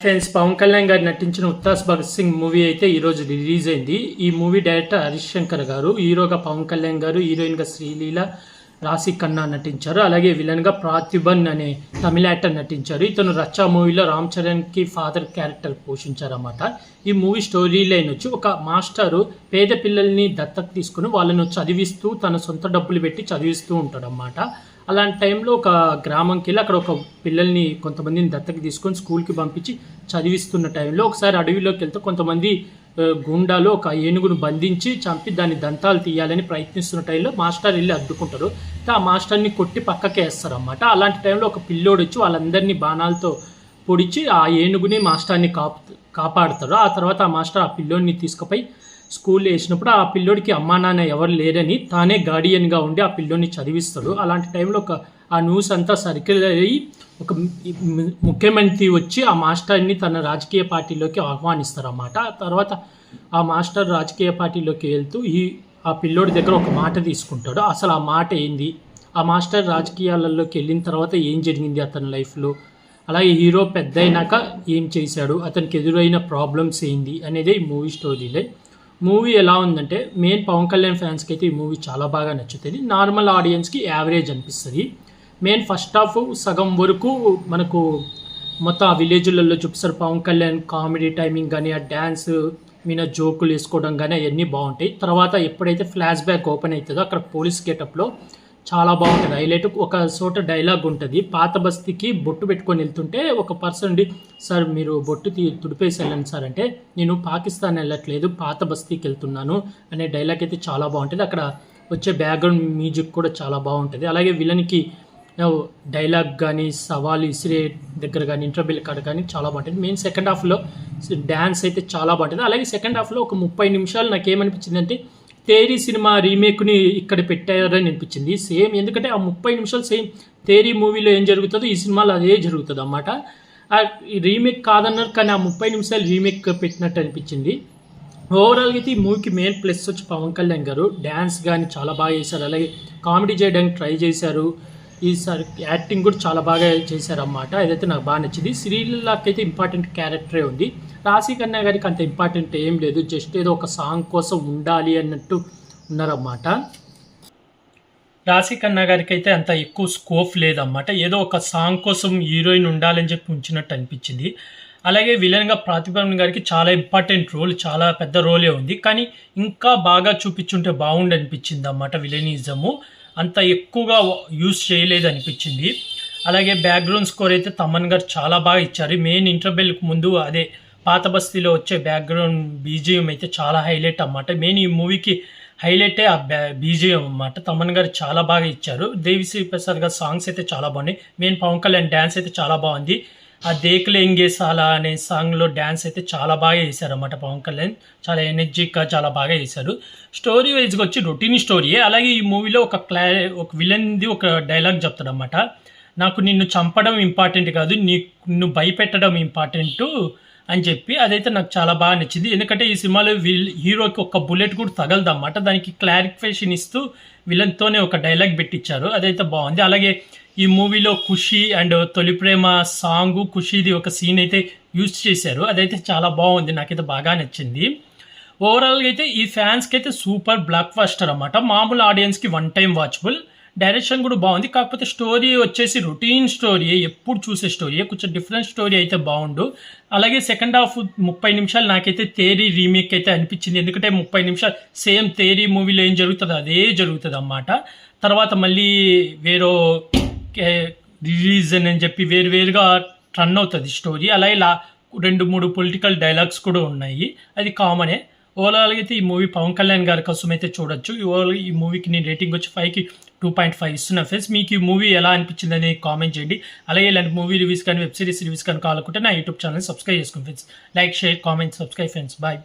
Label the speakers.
Speaker 1: Friends, Pawan Kalyan గారు నటించిన ఉత్తాస్ Bhagat Singh movie అయితే ఈరోజు రిలీజ్ అయింది. ఈ మూవీ డైరెక్టర్ హరీష్ శంకర్ గారు, హీరోగా పవన్ కళ్యాణ్ గారు, హీరోయిన్గా శ్రీలీల, రాశి ఖన్నా నటించారు. అలాగే విలన్గా ప్రాతిబన్ అనే తమిళ యాక్టర్ నటించారు. ఇతను రచ్చా మూవీలో రామ్ చరణ్కి ఫాదర్ క్యారెక్టర్ పోషించారన్నమాట. ఈ మూవీ స్టోరీ లైన్ వచ్చి ఒక మాస్టరు పేద పిల్లల్ని దత్తత తీసుకుని వాళ్ళను చదివిస్తూ తన సొంత డబ్బులు పెట్టి చదివిస్తూ ఉంటాడన్నమాట. అలాంటి టైంలో ఒక గ్రామంకి వెళ్ళి అక్కడ ఒక పిల్లల్ని కొంతమందిని దత్తకి తీసుకొని స్కూల్కి పంపించి చదివిస్తున్న టైంలో ఒకసారి అడవిలోకి వెళ్తే కొంతమంది గుండాలు ఒక ఏనుగును బంధించి చంపి దాని దంతాలు తీయాలని ప్రయత్నిస్తున్న టైంలో మాస్టర్ వెళ్ళి అడ్డుకుంటారు. ఆ మాస్టర్ని కొట్టి పక్కకి వేస్తారన్నమాట. అలాంటి టైంలో ఒక పిల్లోడు వచ్చి వాళ్ళందరినీ బాణాలతో పొడిచి ఆ ఏనుగుని మాస్టర్ని కాపాడుతారు. ఆ తర్వాత ఆ మాస్టర్ ఆ పిల్లోడిని తీసుకుపోయి స్కూల్లో వేసినప్పుడు ఆ పిల్లోడికి అమ్మా నాన్న ఎవరు లేరని తానే గార్డియన్గా ఉండి ఆ పిల్లోడిని చదివిస్తాడు. అలాంటి టైంలో ఆ న్యూస్ అంతా సర్కిల్ అయ్యి ఒక ముఖ్యమంత్రి వచ్చి ఆ మాస్టర్ని తన రాజకీయ పార్టీలోకి ఆహ్వానిస్తారు అన్నమాట. ఆ తర్వాత ఆ మాస్టర్ రాజకీయ పార్టీలోకి వెళ్తూ ఆ పిల్లోడి దగ్గర ఒక మాట తీసుకుంటాడు. అసలు ఆ మాట ఏంది, ఆ మాస్టర్ రాజకీయాలలోకి వెళ్ళిన తర్వాత ఏం జరిగింది అతని లైఫ్లో, అలాగే హీరో పెద్ద అయినాక ఏం చేశాడు, అతనికి ఎదురైన ప్రాబ్లమ్స్ ఏంది అనేది ఈ మూవీ స్టోరీలే. మూవీ ఎలా ఉందంటే మెయిన్ పవన్ కళ్యాణ్ ఫ్యాన్స్కి అయితే ఈ మూవీ చాలా బాగా నచ్చుతుంది. నార్మల్ ఆడియన్స్కి యావరేజ్ అనిపిస్తుంది. మెయిన్ ఫస్ట్ హాఫ్ సగం వరకు మనకు మొత్తం ఆ విలేజ్లలో చూపిస్తారు. పవన్ కళ్యాణ్ కామెడీ టైమింగ్ కానీ ఆ డ్యాన్స్ మీద జోకులు వేసుకోవడం కానీ అవన్నీ బాగుంటాయి. తర్వాత ఎప్పుడైతే ఫ్లాష్ బ్యాక్ ఓపెన్ అవుతుందో అక్కడ పోలీస్ గెటప్లో చాలా బాగుంటుంది. హైలైట్ ఒక చోట డైలాగ్ ఉంటుంది, పాత బస్తీకి బొట్టు పెట్టుకొని వెళ్తుంటే ఒక పర్సన్ సార్ మీరు బొట్టు తుడిపేసి వెళ్ళండి సార్ అంటే, నేను పాకిస్తాన్ వెళ్ళట్లేదు పాత బస్తీకి వెళ్తున్నాను అనే డైలాగ్ అయితే చాలా బాగుంటుంది. అక్కడ వచ్చే బ్యాక్గ్రౌండ్ మ్యూజిక్ కూడా చాలా బాగుంటుంది. అలాగే విలన్కి డైలాగ్ కానీ సవాలు ఇసిరే దగ్గర కానీ ఇంటర్వ్యూల కాడ కానీ చాలా బాగుంటుంది. మెయిన్ సెకండ్ హాఫ్లో డ్యాన్స్ అయితే చాలా బాగుంటుంది. అలాగే సెకండ్ హాఫ్లో ఒక 30 నిమిషాలు నాకు ఏమనిపించింది అంటే తేరీ సినిమా రీమేక్ని ఇక్కడ పెట్టారని అనిపించింది సేమ్. ఎందుకంటే ఆ 30 నిమిషాలు సేమ్ తేరీ మూవీలో ఏం జరుగుతుందో ఈ సినిమాలో అదే జరుగుతుంది అన్నమాట. ఆ రీమేక్ కాదన్నారు కానీ ఆ 30 నిమిషాలు రీమేక్ పెట్టినట్టు అనిపించింది. ఓవరాల్గా అయితే ఈ మూవీకి మెయిన్ ప్లస్ వచ్చి పవన్ కళ్యాణ్ గారు డ్యాన్స్ కానీ చాలా బాగా చేశారు. అలాగే కామెడీ చేయడానికి ట్రై చేశారు. ఈసారి యాక్టింగ్ కూడా చాలా బాగా చేశారన్నమాట. ఇదైతే నాకు బాగా నచ్చింది. శ్రీలీలకి అయితే ఇంపార్టెంట్ క్యారెక్టరే ఉంది. రాశి ఖన్నా గారికి అంత ఇంపార్టెంట్ ఏం లేదు, జస్ట్ ఏదో ఒక సాంగ్ కోసం ఉండాలి అన్నట్టు ఉన్నారన్నమాట. రాశి ఖన్నా గారికి అయితే అంత ఎక్కువ స్కోప్ లేదన్నమాట. ఏదో ఒక సాంగ్ కోసం హీరోయిన్ ఉండాలని చెప్పి ఉంచినట్టు అనిపించింది. అలాగే విలన్గా ప్రతిభన్ గారికి చాలా ఇంపార్టెంట్ రోల్, చాలా పెద్ద రోలే ఉంది. కానీ ఇంకా బాగా చూపించుంటే బాగుండి అనిపించింది అన్నమాట. విలనిజము అంత ఎక్కువగా యూజ్ చేయలేదు అనిపించింది. అలాగే బ్యాక్గ్రౌండ్ స్కోర్ అయితే తమన్ గారు చాలా బాగా ఇచ్చారు. మెయిన్ ఇంటర్వెల్కి ముందు అదే పాత బస్తీలో వచ్చే బ్యాక్గ్రౌండ్ బీజిఎం అయితే చాలా హైలైట్ అన్నమాట. మెయిన్ ఈ మూవీకి హైలైటే ఆ బీజిఎం అన్నమాట. తమన్ గారు చాలా బాగా ఇచ్చారు. దేవిశ్రీ ప్రసాద్ గారు సాంగ్స్ అయితే చాలా బాగున్నాయి. మెయిన్ పవన్ కళ్యాణ్ డ్యాన్స్ అయితే చాలా బాగుంది. ఆ దేకులేంగే సాలా అనే సాంగ్లో డ్యాన్స్ అయితే చాలా బాగా వేశారన్నమాట. పవన్ కళ్యాణ్ చాలా ఎనర్జిక్గా చాలా బాగా వేశారు. స్టోరీ వైజ్గా వచ్చి రొటీన్ స్టోరీయే. అలాగే ఈ మూవీలో ఒక విలన్ది ఒక డైలాగ్ చెప్తాడన్నమాట, నాకు నిన్ను చంపడం ఇంపార్టెంట్ కాదు, నిన్ను భయపెట్టడం ఇంపార్టెంట్ అని చెప్పి. అదైతే నాకు చాలా బాగా నచ్చింది. ఎందుకంటే ఈ సినిమాలో హీరోకి ఒక బుల్లెట్ కూడా తగలదన్నమాట. దానికి క్లారిఫికేషన్ ఇస్తూ విలన్తోనే ఒక డైలాగ్ పెట్టించారు. అదైతే బాగుంది. అలాగే ఈ మూవీలో ఖుషి అండ్ తొలి ప్రేమ సాంగ్ ఖుషిది ఒక సీన్ అయితే యూజ్ చేశారు. అదైతే చాలా బాగుంది, నాకైతే బాగా నచ్చింది. ఓవరాల్గా అయితే ఈ ఫ్యాన్స్కి అయితే సూపర్ బ్లాక్ బస్టర్ అన్నమాట. మామూలు ఆడియన్స్కి వన్ టైం వాచబుల్. డైరెక్షన్ కూడా బాగుంది. కాకపోతే స్టోరీ వచ్చేసి రొటీన్ స్టోరీ, ఎప్పుడు చూసే స్టోరీ, కొంచెం డిఫరెంట్ స్టోరీ అయితే బాగుండు. అలాగే సెకండ్ హాఫ్ 30 నిమిషాలు నాకైతే తేరీ రీమేక్ అయితే అనిపించింది. ఎందుకంటే 30 నిమిషాలు సేమ్ తేరీ మూవీలో ఏం జరుగుతుందో అదే జరుగుతుంది అన్నమాట. తర్వాత మళ్ళీ వేరే రిలీజన్ అని చెప్పి వేరువేరుగా రన్ అవుతుంది స్టోరీ. అలాగే 2-3 పొలిటికల్ డైలాగ్స్ కూడా ఉన్నాయి, అది కామనే. ఓవరాల్గా అయితే ఈ మూవీ పవన్ కళ్యాణ్ గారి కోసం అయితే చూడొచ్చు. ఈ మూవీకి నేను రేటింగ్ వచ్చి 5కి 2.5 ఇస్తున్నాను ఫ్రెండ్స్. మీకు ఈ మూవీ ఎలా అనిపించింది అని కామెంట్ చేయండి. అలాగే ఇలాంటి మూవీ రివ్యూస్ కానీ వెబ్ సిరీస్ రివ్యూస్ కానీ కావాలనుకుంటే నా యూట్యూబ్ ఛానల్ సబ్స్క్రైబ్ చేసుకోండి friends. Like, share, comment, subscribe friends. Bye.